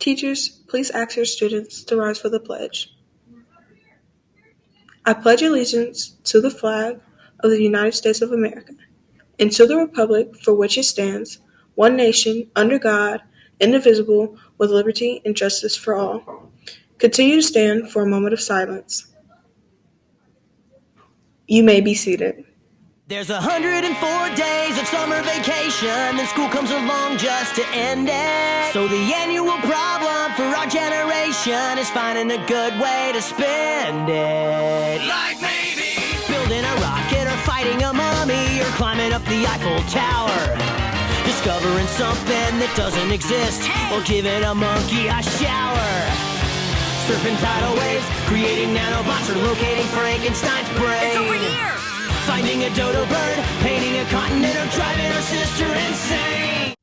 Teachers, please ask your students to rise for the pledge. I pledge allegiance to the flag of the United States of America and to the republic for which it stands, one nation, under God, indivisible, with liberty and justice for all. Continue to stand for a moment of silence. You may be seated. There's 104 days of summer vacation, then school comes along just to end it. So the annual problem for our generation is finding a good way to spend it. Like maybe building a rocket or fighting a mummy or climbing up the Eiffel Tower. Discovering something that doesn't exist or giving a monkey a shower. Surfing tidal waves, creating nanobots or locating Frankenstein's brain. It's over here! Finding a dodo bird, painting a continent, or driving our sister insane.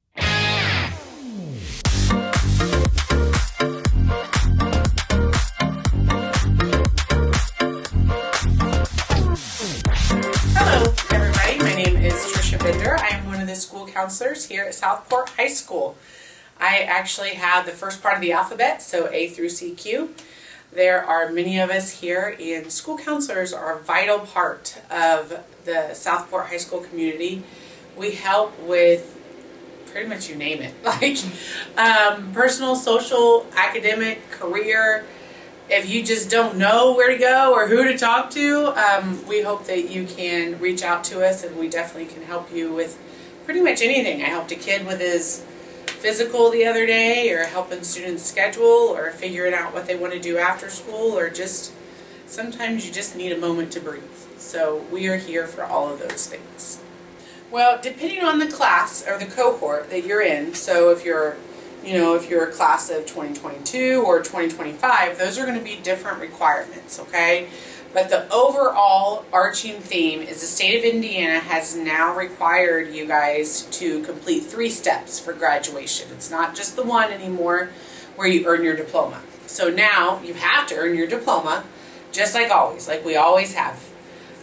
Hello, everybody. My name is Trisha Bender. I am one of the school counselors here at Southport High School. I actually have the first part of the alphabet, so A through CQ. There are many of us here, and school counselors are a vital part of the Southport High School community. We help with pretty much you name it, like personal, social, academic, career. If you just don't know where to go or who to talk to, we hope that you can reach out to us, and we definitely can help you with pretty much anything. I helped a kid with his physical the other day, or helping students schedule, or figuring out what they want to do after school, or just sometimes you just need a moment to breathe. So we are here for all of those things. Well, depending on the class or the cohort that you're in, so if you're a class of 2022 or 2025, those are going to be different requirements, okay? But the overall arching theme is the state of Indiana has now required you guys to complete 3 steps for graduation. It's not just the one anymore where you earn your diploma. So now you have to earn your diploma, just like always, like we always have.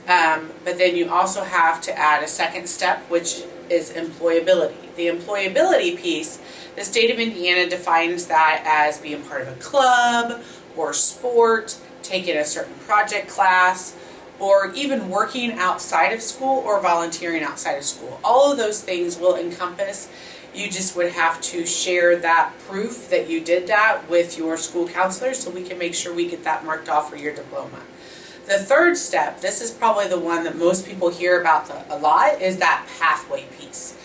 But then you also have to add a second step, which is employability. The employability piece, the state of Indiana defines that as being part of a club or sport, taking a certain project class, or even working outside of school or volunteering outside of school. All of those things will encompass. You just would have to share that proof that you did that with your school counselor so we can make sure we get that marked off for your diploma. The third step, this is probably the one that most people hear about a lot, is that pathway piece.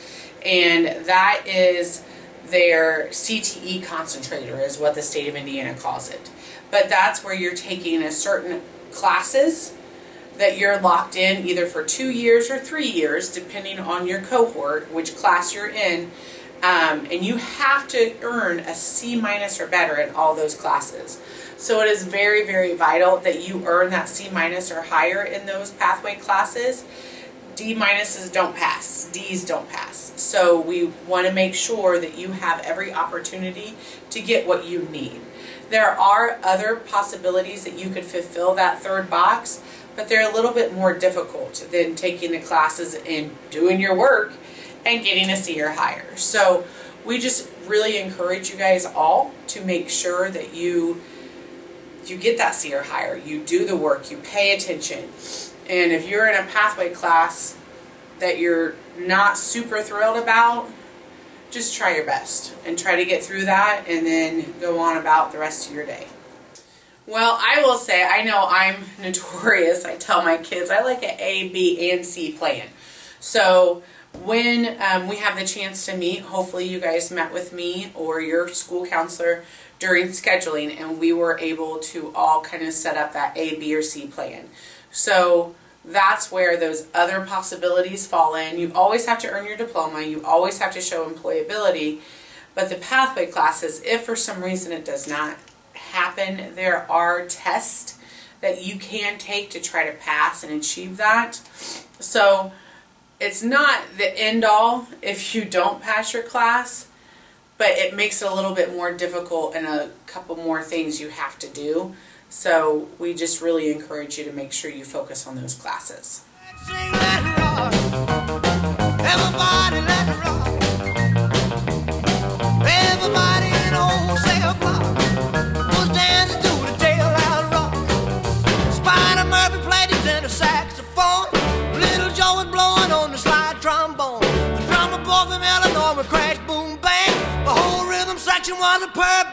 And that is their CTE concentrator, is what the state of Indiana calls it. But that's where you're taking a certain classes that you're locked in either for 2 years or 3 years, depending on your cohort, which class you're in. And you have to earn a C- or better in all those classes. So it is very, very vital that you earn that C- or higher in those pathway classes. D- don't pass. D's don't pass. So we want to make sure that you have every opportunity to get what you need. There are other possibilities that you could fulfill that third box, but they're a little bit more difficult than taking the classes and doing your work and getting a C or higher. So we just really encourage you guys all to make sure that you get that C or higher. You do the work, you pay attention. And if you're in a pathway class that you're not super thrilled about, just try your best and try to get through that and then go on about the rest of your day. Well, I will say, I know I'm notorious. I tell my kids I like an A, B, and C plan. So when we have the chance to meet, hopefully you guys met with me or your school counselor during scheduling, and we were able to all kind of set up that A, B, or C plan. So that's where those other possibilities fall in. You always have to earn your diploma. You always have to show employability. But the pathway classes, if for some reason it does not happen, there are tests that you can take to try to pass and achieve that. So it's not the end all if you don't pass your class, but it makes it a little bit more difficult and a couple more things you have to do. So we just really encourage you to make sure you focus on those classes. Sing, let it rock. Everybody let it rock. Everybody in old Southport. the saxophone. Little Joe was blowing on the slide trombone. The drummer boy from Illinois would crash, boom, bang. The whole rhythm section was a perfect